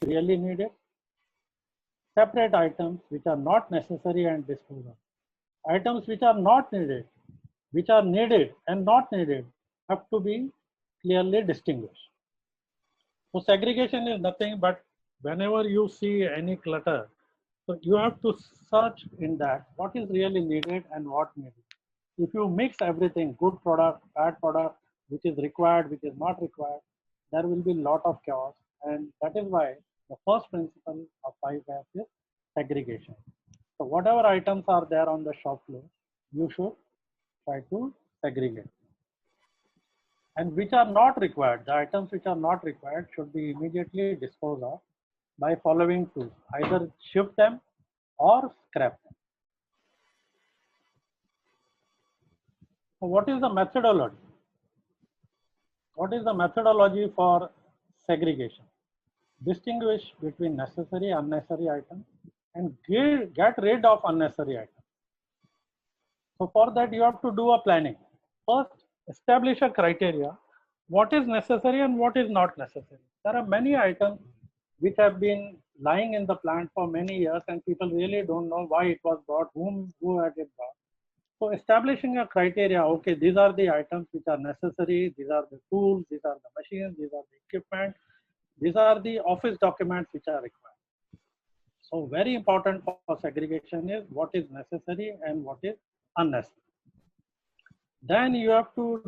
really needed. Separate items which are not necessary and dispose of. Items which are not needed, which are needed and not needed, have to be clearly distinguished. So segregation is nothing but whenever you see any clutter, so you have to search in that what is really needed and what needed. If you mix everything, good product, bad product, which is required, which is not required, there will be a lot of chaos. And that is why the first principle of 5S is segregation. So whatever items are there on the shop floor, you should try to segregate. And which are not required, the items which are not required should be immediately disposed of by following tools, either shift them or scrap them. So what is the methodology? What is the methodology for segregation? Distinguish between necessary, unnecessary items and get rid of unnecessary items. So for that you have to do a planning. First, establish a criteria. What is necessary and what is not necessary? There are many items which have been lying in the plant for many years and people really don't know why it was bought, who had it bought. So establishing a criteria, okay, these are the items which are necessary, these are the tools, these are the machines, these are the equipment, these are the office documents which are required. So very important for segregation is what is necessary and what is unnecessary. Then you have to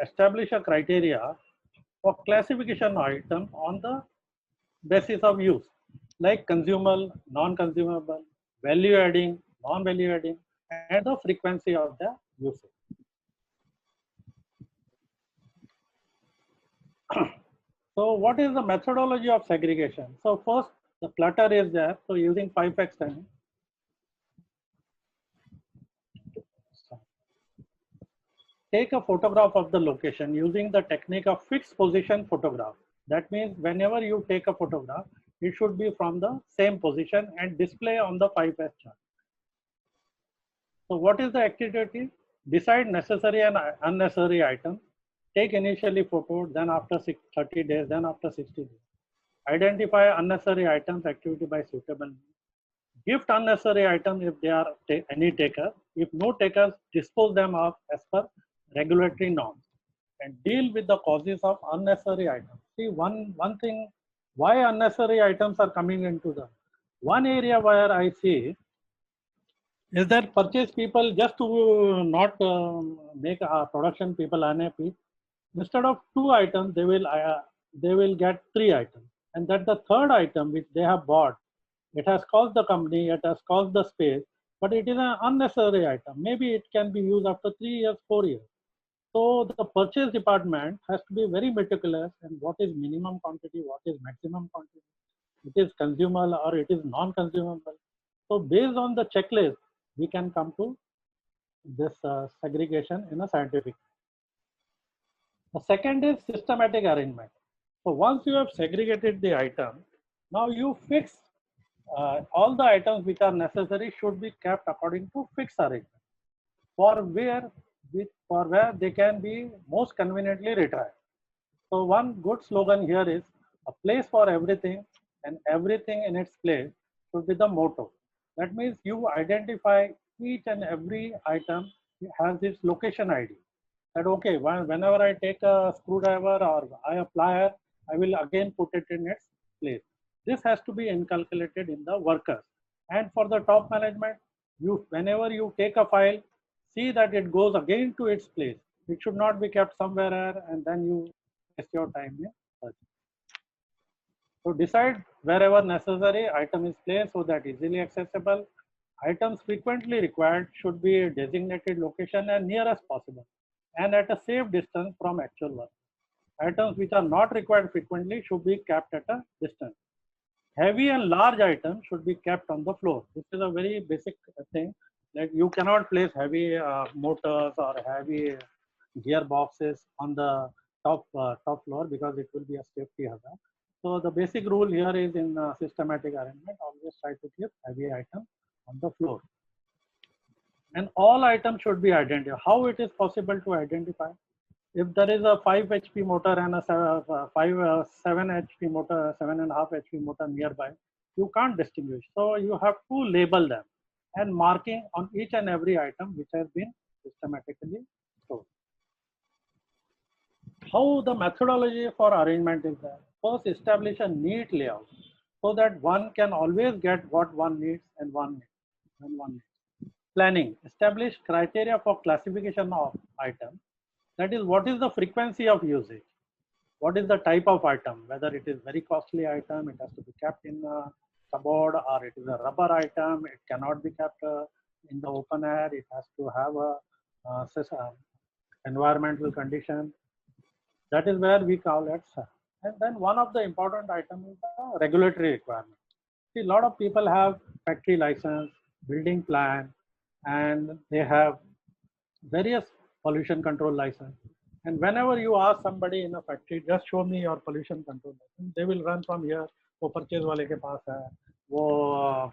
establish a criteria for classification item on the basis of use, like consumable, non-consumable, value adding, non-value adding, and the frequency of the usage. So what is the methodology of segregation? So first, the clutter is there. So using 5x time, take a photograph of the location using the technique of fixed position photograph. That means whenever you take a photograph, it should be from the same position and display on the 5S chart. So what is the activity? Decide necessary and unnecessary items. Take initially photo, then after 30 days, then after 60 days. Identify unnecessary items, activity by suitable. Gift unnecessary items if they are any taker. If no takers, dispose them off as per regulatory norms. And deal with the causes of unnecessary items. See, one thing, why unnecessary items are coming into the one area where I see is that purchase people just to not make production people unhappy. Instead of 2 items, they will get 3 items, and that the third item which they have bought, it has cost the company, it has cost the space, but it is an unnecessary item. Maybe it can be used after 3 years, 4 years. So the purchase department has to be very meticulous in what is minimum quantity, what is maximum quantity, it is consumable or it is non-consumable. So based on the checklist, we can come to this segregation in a scientific. The second is systematic arrangement. So once you have segregated the item, now you fix all the items which are necessary should be kept according to fixed arrangement for where they can be most conveniently retired. So one good slogan here is a place for everything and everything in its place should be the motto. That means you identify each and every item has its location ID. That okay, whenever I take a screwdriver or a plier, I will again put it in its place. This has to be inculcated in the workers. And for the top management, whenever you take a file, see that it goes again to its place. It should not be kept somewhere and then you waste your time in searching. So decide wherever necessary item is placed so that easily accessible. Items frequently required should be designated location and near as possible and at a safe distance from actual work. Items which are not required frequently should be kept at a distance. Heavy and large items should be kept on the floor. This is a very basic thing. Like you cannot place heavy motors or heavy gearboxes on the top floor because it will be a safety hazard. So the basic rule here is in systematic arrangement, always try to keep heavy items on the floor. And all items should be identified. How it is possible to identify? If there is a 5 HP motor and a 7 HP motor, 7.5 HP motor nearby, you can't distinguish. So you have to label them and marking on each and every item which has been systematically stored. How the methodology for arrangement is there? First, establish a neat layout so that one can always get what one needs and one needs. Planning, establish criteria for classification of items. That is, what is the frequency of usage? What is the type of item? Whether it is very costly item, it has to be kept in a cupboard, or it is a rubber item, it cannot be kept in the open air. It has to have a environmental condition. That is where we call it SAR. And then one of the important items is the regulatory requirement. See, a lot of people have factory license, building plan, and they have various pollution control license. And whenever you ask somebody in a factory, just show me your pollution control license, they will run from here. वो purchase वाले के पास है, वो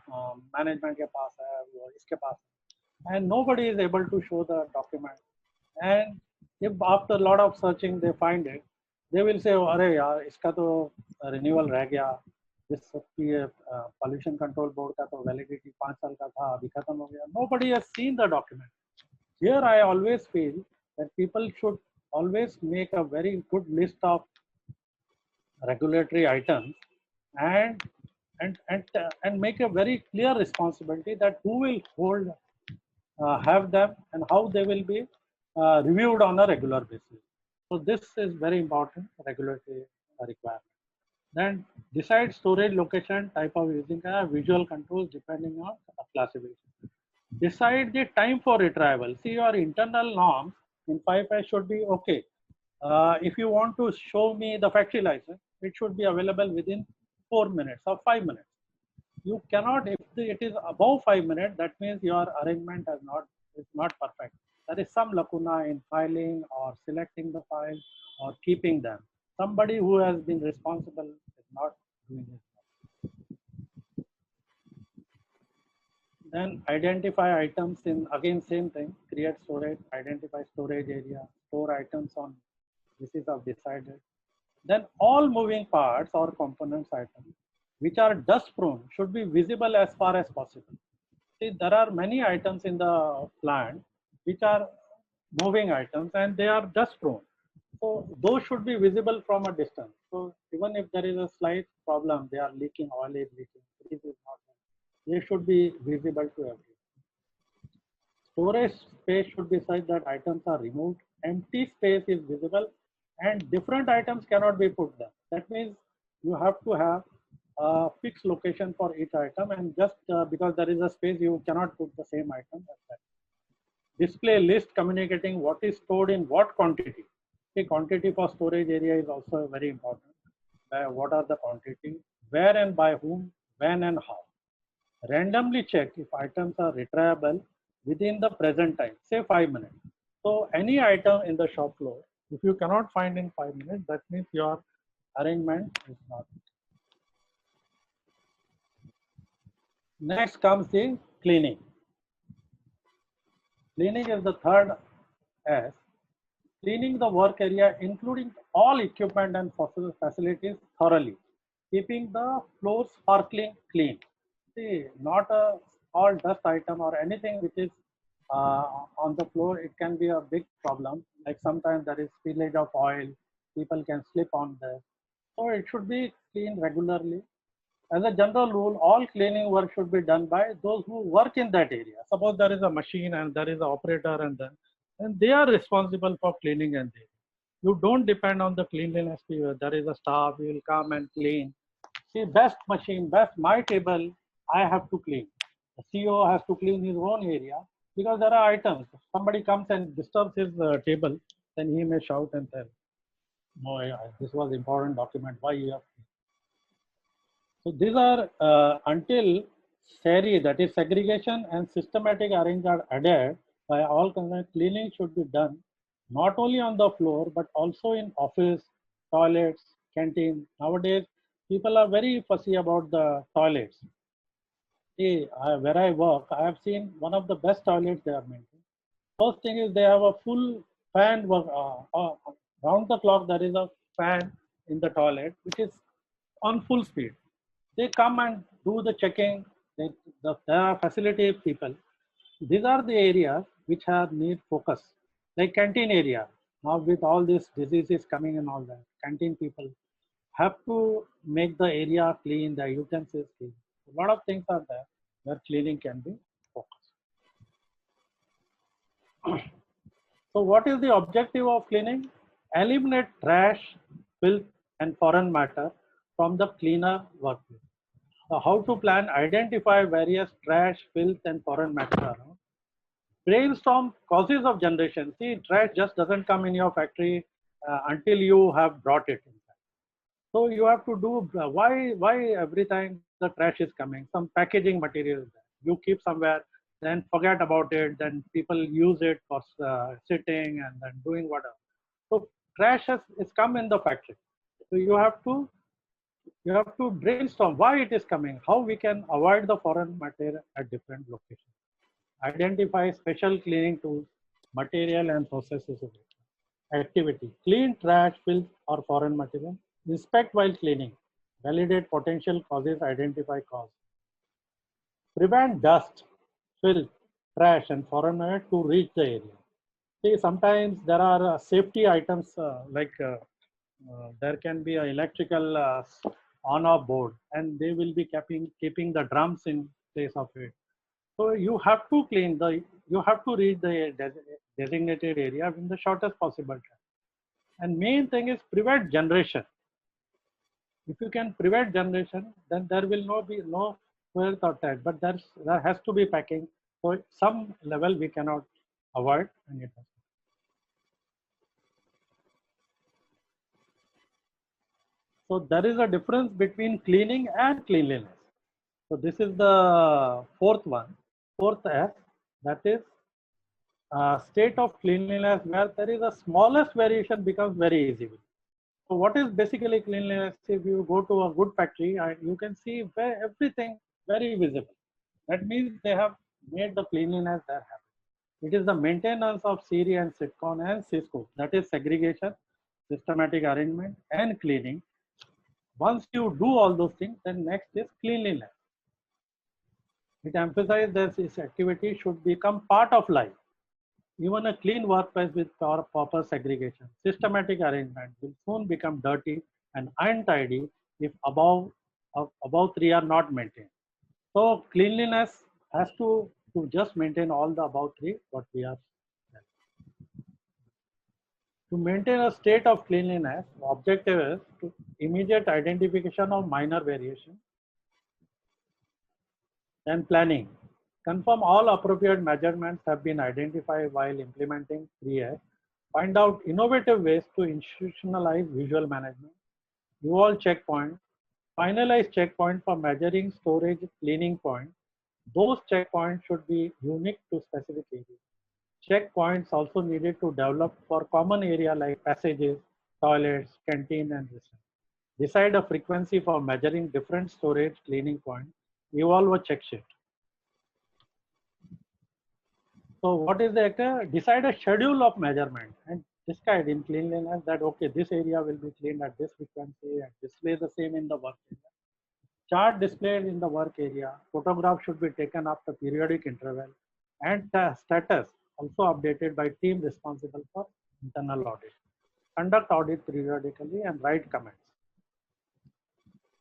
management के पास है, वो इसके पास है. And nobody is able to show the document. And if after a lot of searching they find it, they will say, अरे यार इसका तो renewal रह गया. This pollution control board का तो validity 5 साल का था, अभी खत्म हो गया. Nobody has seen the document. Here I always feel that people should always make a very good list of regulatory items and make a very clear responsibility that who will hold have them and how they will be reviewed on a regular basis. So this is very important regulatory requirement. Then decide storage location, type of using visual controls depending on classification. Decide the time for retrieval. See, your internal norms in 5S should be okay. If you want to show me the factory license, it should be available within 4 minutes or 5 minutes. You cannot, if it is above 5 minutes, that means your arrangement is not perfect. There is some lacuna in filing or selecting the files or keeping them. Somebody who has been responsible is not doing it. Then identify items in, again same thing, create storage, identify storage area, store items on basis of decided. Then all moving parts or components items which are dust prone should be visible as far as possible. See, there are many items in the plant which are moving items and they are dust prone. So those should be visible from a distance. So even if there is a slight problem, they are leaking, oil is leaking, grease is not, they should be visible to everyone. Storage space should be such that items are removed, empty space is visible, and different items cannot be put there. That means you have to have a fixed location for each item, and just because there is a space, you cannot put the same item as that. Display list communicating what is stored in what quantity. The quantity for storage area is also very important. What are the quantity, where and by whom, when and how. Randomly check if items are retrievable within the present time, say 5 minutes. So any item in the shop floor, if you cannot find in 5 minutes, that means your arrangement is not. Next comes the cleaning. Cleaning is the third S. Cleaning the work area, including all equipment and facilities thoroughly, keeping the floor sparkling clean. See, not a all dust item or anything which is on the floor, it can be a big problem. Like sometimes there is spillage of oil, people can slip on there. So it should be cleaned regularly. As a general rule, all cleaning work should be done by those who work in that area. Suppose there is a machine and there is an operator and they are responsible for cleaning and they. You don't depend on the cleanliness. There is a staff, you will come and clean. See, best machine, best my table, I have to clean. The CEO has to clean his own area because there are items. If somebody comes and disturbs his table, then he may shout and tell, no, this was important document, why you have. So these are until SERI, that is segregation and systematic arrange are added by all concerned, cleaning should be done not only on the floor but also in office, toilets, canteen. Nowadays, people are very fussy about the toilets. See, where I work, I have seen one of the best toilets they are maintaining. First thing is they have a full fan work, Round the clock, there is a fan in the toilet which is on full speed. They come and do the checking. There are facility people. These are the areas which have need focus, like canteen area. Now with all these diseases coming and all that, canteen people have to make the area clean, the utensils clean. A lot of things are there where cleaning can be focused. So what is the objective of cleaning? Eliminate trash, filth and foreign matter from the cleaner workplace. So how to plan, identify various trash, filth and foreign matter around. Brainstorm causes of generation. See, trash just doesn't come in your factory until you have brought it inside. So you have to do, why every time the trash is coming, some packaging material is there. You keep somewhere, then forget about it, then people use it for sitting and then doing whatever. So trash is come in the factory. So you have to brainstorm why it is coming, how we can avoid the foreign material at different locations. Identify special cleaning tools, material and processes of it. Activity, clean trash, filth or foreign material. Inspect while cleaning. Validate potential causes, identify cause. Prevent dust, filth, trash and foreign matter to reach the area. See, sometimes there are safety items there can be an electrical on-off board and they will be keeping the drums in place of it. So you have to you have to reach the designated area in the shortest possible time. And main thing is prevent generation. If you can prevent generation, then there will be no filth or trash, but there has to be packing. So at some level we cannot avoid any of that. So there is a difference between cleaning and cleanliness. So this is the fourth one, fourth S, that is state of cleanliness where there is a smallest variation becomes very easy. So what is basically cleanliness? If you go to a good factory, you can see everything very visible. That means they have made the cleanliness there happen. It is the maintenance of Siri and Sitcon and Cisco, that is segregation, systematic arrangement and cleaning. Once you do all those things, then next is cleanliness. It emphasizes that this activity should become part of life. Even a clean workplace with proper segregation, systematic arrangement will soon become dirty and untidy if above three are not maintained. So cleanliness has to just maintain all the above three what we are. To maintain a state of cleanliness, the objective is to immediate identification of minor variation. Then planning. Confirm all appropriate measurements have been identified while implementing 3S. Find out innovative ways to institutionalize visual management. Evolve checkpoint. Finalize checkpoint for measuring storage cleaning point. Those checkpoints should be unique to specific areas. Checkpoints also needed to develop for common area like passages, toilets, canteen, and restrooms. Decide a frequency for measuring different storage cleaning points. Evolve a check sheet. So what is the actor? Decide a schedule of measurement and decide in cleanliness that okay, this area will be cleaned at this frequency and display the same in the work area. Chart displayed in the work area. Photograph should be taken after periodic interval and status also updated by team responsible for internal audit. Conduct audit periodically and write comments.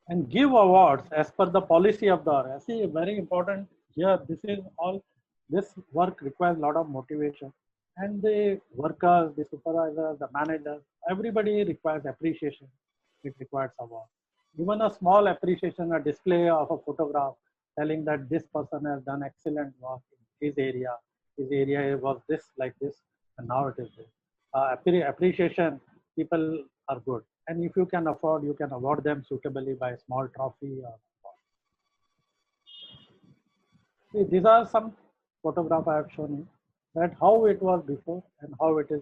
And give awards as per the policy of the area. See, very important here. This work requires a lot of motivation, and the workers, the supervisors, the managers, everybody requires appreciation. It requires award. Even a small appreciation, a display of a photograph telling that this person has done excellent work in his area. His area was this, like this, and now it is this. Appreciation, people are good. And if you can afford, you can award them suitably by a small trophy. See, these are some photographs I have shown you, that how it was before and how it is.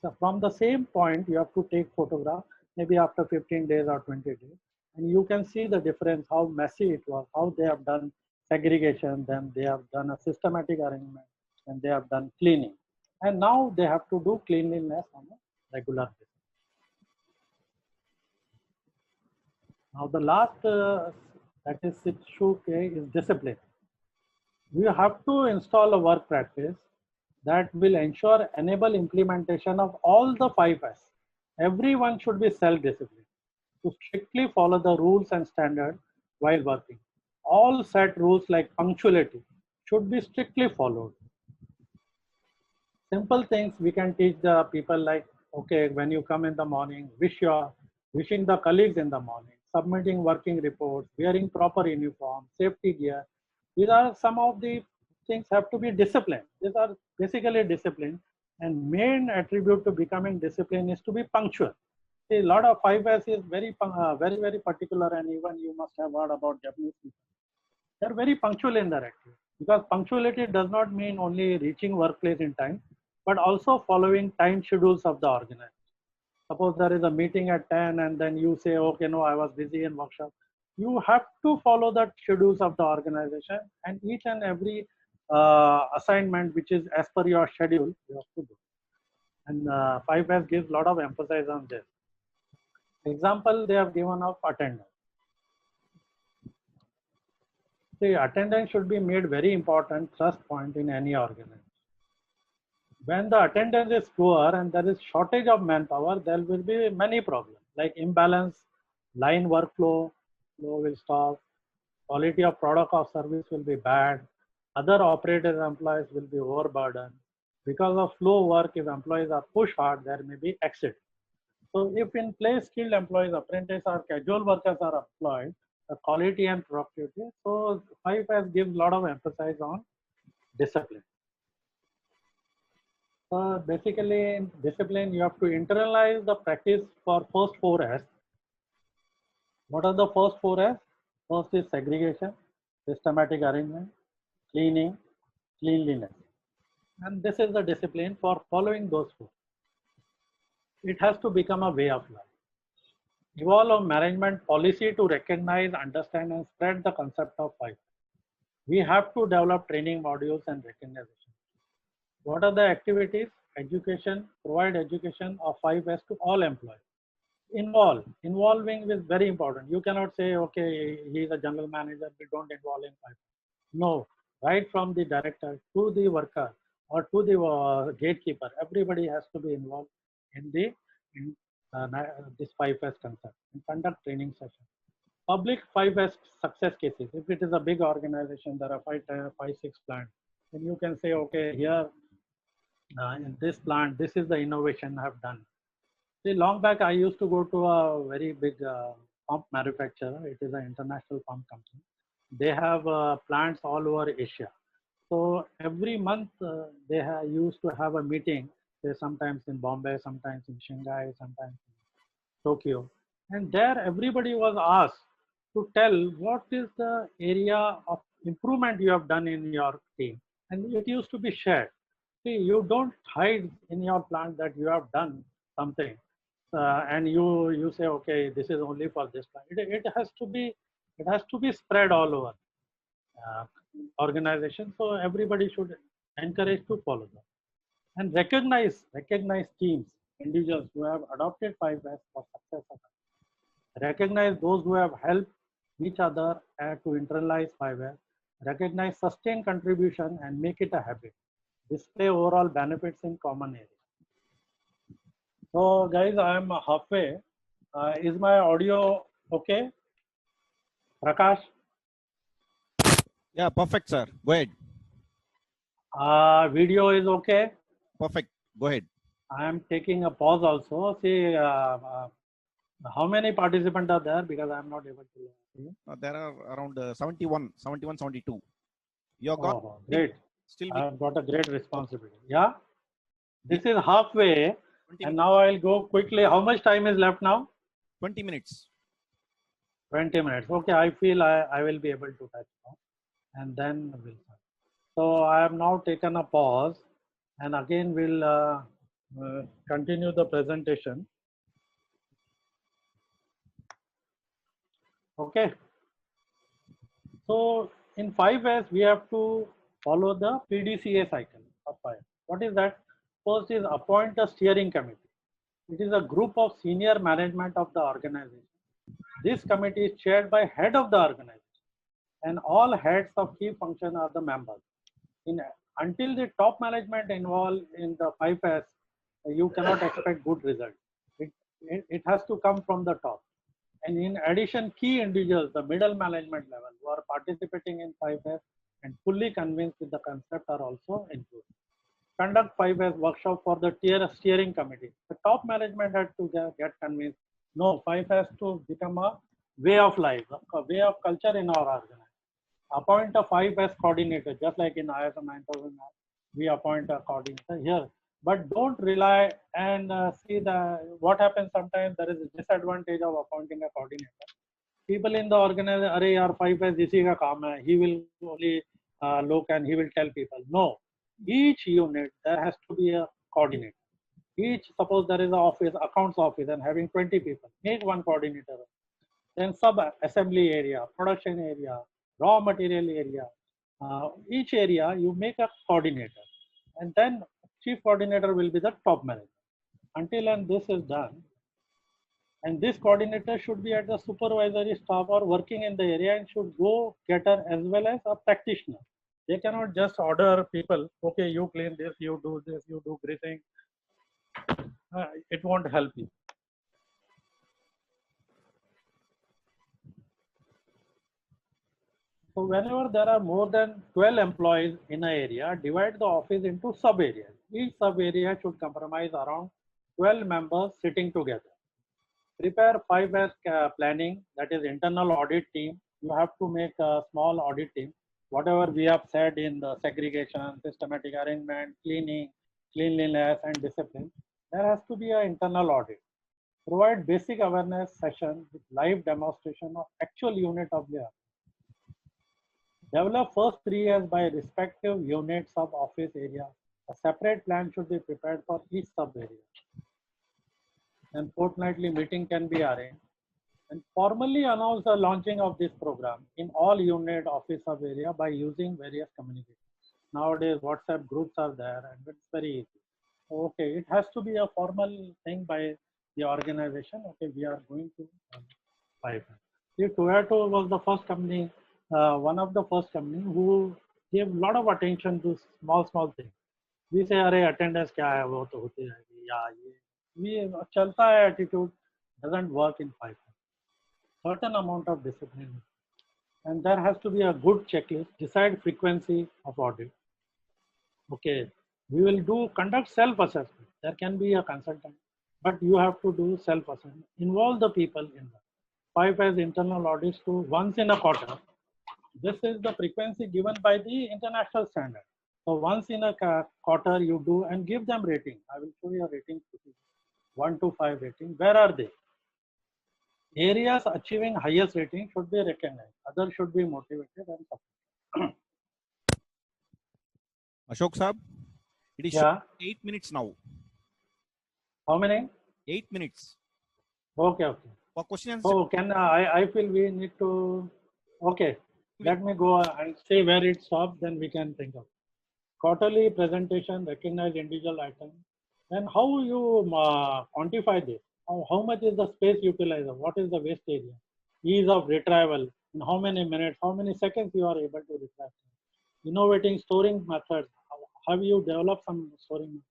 So from the same point, you have to take photograph maybe after 15 days or 20 days. And you can see the difference, how messy it was, how they have done segregation, then they have done a systematic arrangement, and they have done cleaning. And now they have to do cleanliness on a regular basis. Now the last, that is 6K, is discipline. We have to install a work practice that will ensure enable implementation of all the 5S. Everyone should be self-disciplined to strictly follow the rules and standards while working. All set rules like punctuality should be strictly followed. Simple things we can teach the people, like, okay, when you come in the morning, wishing the colleagues in the morning, submitting working reports, wearing proper uniform, safety gear. These are some of the things have to be disciplined. These are basically discipline, and main attribute to becoming disciplined is to be punctual. See, a lot of 5S is very particular, and even you must have heard about Japanese people. They're very punctual in their activity, because punctuality does not mean only reaching workplace in time, but also following time schedules of the organization. Suppose there is a meeting at 10 and then you say, okay, no, I was busy in workshop. You have to follow the schedules of the organization, and each and every assignment which is as per your schedule, you have to do. And 5S gives a lot of emphasis on this. Example they have given of attendance. See, attendance should be made very important thrust point in any organization. When the attendance is poor and there is shortage of manpower, there will be many problems like imbalance, line workflow, flow will stop, quality of product or service will be bad, other operator employees will be overburdened. Because of slow work, if employees are pushed hard, there may be exit. So if in place skilled employees, apprentice or casual workers are employed, the quality and productivity. So 5S gives a lot of emphasis on discipline. Basically, in discipline, you have to internalize the practice for first 4S. What are the first 4S? First is segregation, systematic arrangement, cleaning, cleanliness. And this is the discipline for following those 4. It has to become a way of life. Evolve a management policy to recognize, understand, and spread the concept of 5. We have to develop training modules and recognition. What are the activities? Education, provide education of 5S to all employees. Involving is very important. You cannot say, okay, he is a general manager, we don't involve in 5S. No, right from the director to the worker or to the gatekeeper, everybody has to be involved in this 5S concept and conduct training sessions. Public 5S success cases. If it is a big organization, there are 5-6 plants, then you can say, okay, here in this plant, this is the innovation I have done. See, long back, I used to go to a very big pump manufacturer. It is an international pump company. They have plants all over Asia. So every month they used to have a meeting, say sometimes in Bombay, sometimes in Shanghai, sometimes in Tokyo. And there everybody was asked to tell what is the area of improvement you have done in your team. And it used to be shared. See, you don't hide in your plant that you have done something. And you say, okay, this is only for this plant. It has to be spread all over organization. So everybody should encourage to follow that and recognize teams, individuals who have adopted 5S for success of it. Recognize those who have helped each other to internalize 5S. Recognize sustained contribution and make it a habit. Display overall benefits in common areas. So guys, I am halfway. Is my audio okay? Prakash? Yeah, perfect, sir. Go ahead. Video is okay? Perfect. Go ahead. I am taking a pause also. See, how many participants are there? Because I am not able to see. There are around 71, 72. You got great. Still, I have got a great responsibility. Yeah. This is halfway, and now I'll go quickly. How much time is left now? 20 minutes. 20 minutes. Okay, I feel I will be able to touch now, and then we'll start. So I have now taken a pause, and again we'll continue the presentation. Okay. So in 5S, we have to follow the PDCA cycle of 5. What is that? First is appoint a steering committee. It is a group of senior management of the organization This committee is chaired by head of the organization, and all heads of key function are the members. Until the top management involved in the 5S, you cannot expect good results. It has to come from the top. And in addition, key individuals, the middle management level, who are participating in 5S and fully convinced with the concept are also included. Conduct 5S workshop for the steering committee. The top management had to get convinced. No, 5 has to become a way of life, a way of culture in our organization. Appoint a 5S coordinator, just like in ISO 9000, we appoint a coordinator here. But don't rely and see what happens sometimes. There is a disadvantage of appointing a coordinator. People in the organization, अरे यार 5S इसी का काम है. He will only look and he will tell people. No, each unit there has to be a coordinator. Each, suppose there is an office, accounts office, and having 20 people, make one coordinator. Then sub assembly area, production area, raw material area, each area you make a coordinator, and then chief coordinator will be the top manager. Until and this is done, and this coordinator should be at the supervisory staff or working in the area and should go getter as well as a practitioner. They cannot just order people, okay, you clean this, you do greasing. It won't help you. So whenever there are more than 12 employees in an area, divide the office into sub areas. Each sub area should comprise around 12 members sitting together. Prepare 5S planning, that is internal audit team. You have to make a small audit team. Whatever we have said in the segregation, systematic arrangement, cleaning, cleanliness and discipline, there has to be an internal audit. Provide basic awareness session with live demonstration of actual unit of the Develop first 3 years by respective units of office area. A separate plan should be prepared for each sub area. And fortnightly meeting can be arranged. And formally announce the launching of this program in all unit office sub area by using various communications. Nowadays, WhatsApp groups are there and it's very easy. Okay, it has to be a formal thing by the organization. Okay, we are going to 5. See, Toyota was the first company, one of the first company who gave a lot of attention to small things. We say, अरे attendance क्या है, वो तो होती रहेगी, या ये चलता है attitude doesn't work in 5. Certain amount of discipline, and there has to be a good checklist. Decide frequency of audit. Okay, we will conduct self-assessment. There can be a consultant, but you have to do self-assessment. Involve the people in that. 5S internal audits to once in a quarter. This is the frequency given by the international standard. So once in a quarter you do and give them rating. I will show you a rating, 1 to 5 rating. Where are they? Areas achieving highest rating should be recognized. Others should be motivated and supported. Ashok Saab, it is 8 minutes now. How many? 8 minutes. Okay. For questions. Oh, I feel we need to. Okay, let me go and see where it stops. Then we can think of quarterly presentation. Recognize individual items. Then how you quantify this? How much is the space utilizer? What is the waste area? Ease of retrieval. In how many minutes? How many seconds you are able to retrieve? Innovating storing methods. Have you developed some storing methods?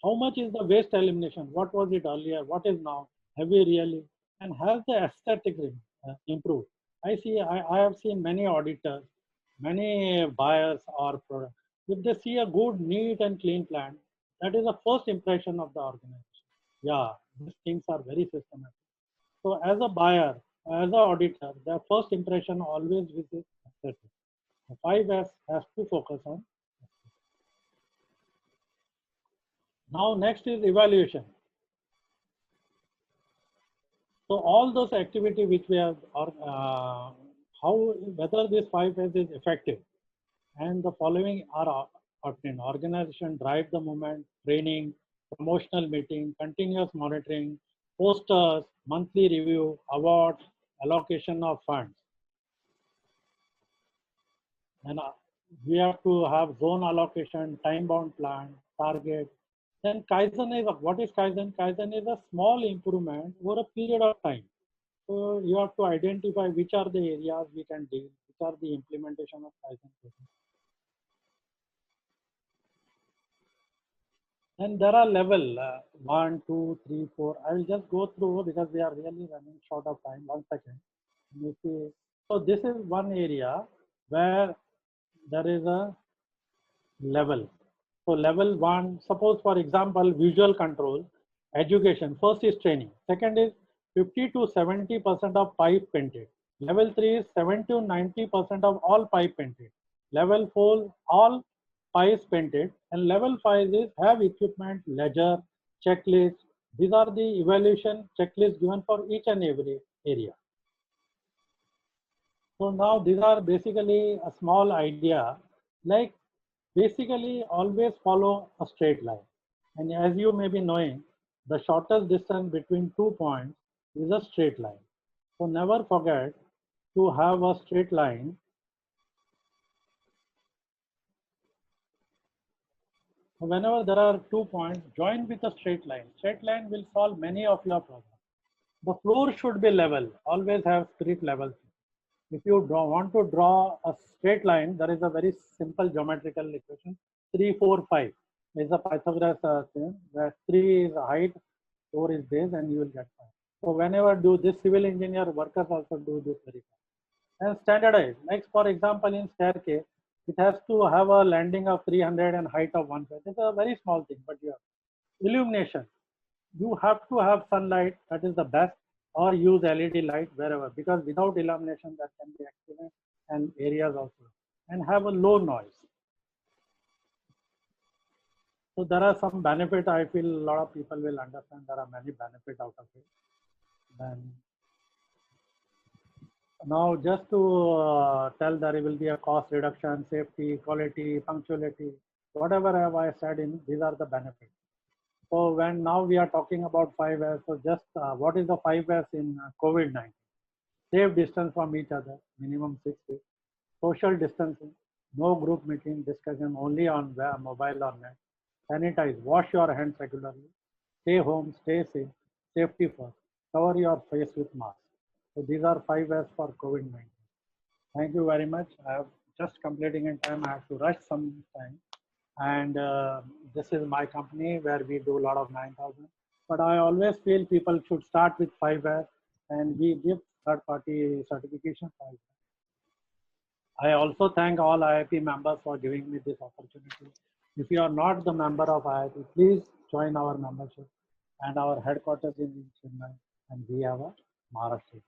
How much is the waste elimination? What was it earlier? What is now? Have we really? And has the aesthetic improved? I have seen many auditors, many buyers or products. If they see a good, neat and clean plant, that is the first impression of the organization. Yeah, these things are very systematic. So as a buyer, as an auditor, their first impression always is aesthetic. 5S has to focus on. Now next is evaluation. So all those activity which we have, whether this 5S is effective, and the following are obtained. Organization drive the movement, training, promotional meeting, continuous monitoring, posters, monthly review, awards, allocation of funds. And we have to have zone allocation, time-bound plan, target. Then Kaizen is, what is Kaizen? Kaizen is a small improvement over a period of time. So you have to identify which are the areas we can deal, which are the implementation of Kaizen process. And there are level 1, 2, 3, 4. I will just go through because we are really running short of time. 1 second. You see, so this is one area where there is a level. So level 1, suppose for example, visual control, education. First is training. Second is 50 to 70% of pipe painted. Level 3 is 70 to 90% of all pipe painted. Level 4, all pipes painted. And level 5 is have equipment, ledger, checklist. These are the evaluation checklists given for each and every area. So now these are basically a small idea, like basically always follow a straight line. And as you may be knowing, the shortest distance between 2 points is a straight line. So never forget to have a straight line. So whenever there are 2 points, join with a straight line. Straight line will solve many of your problems. The floor should be level. Always have spirit level. If you want to draw a straight line, there is a very simple geometrical equation. 3, 4, 5 is a Pythagoras thing, where 3 is height, 4 is base, and you will get 5. So whenever do this, civil engineer workers also do this very fast. And standardize. Like for example, in staircase, it has to have a landing of 300 and height of 150. It's a very small thing, but you have illumination. You have to have sunlight, that is the best, or use LED light wherever, because without illumination there can be accidents and areas also. And have a low noise. So there are some benefit. I feel a lot of people will understand there are many benefits out of it. Then now just to tell there will be a cost reduction, safety, quality, punctuality, whatever have I said in, these are the benefits. So when now we are talking about 5S, so just what is the 5S in COVID-19? Safe distance from each other, minimum 6 feet. Social distancing, no group meeting, discussion only on mobile or net. Sanitize, wash your hands regularly. Stay home, stay safe, safety first. Cover your face with mask. So these are 5S for COVID-19. Thank you very much. I have just completing in time. I have to rush some time. And this is my company where we do a lot of 9,000. But I always feel people should start with 5S and we give third-party certification 5S. I also thank all IIP members for giving me this opportunity. If you are not the member of IIP, please join our membership. And our headquarters is in Chennai, and we have a Maharashtra.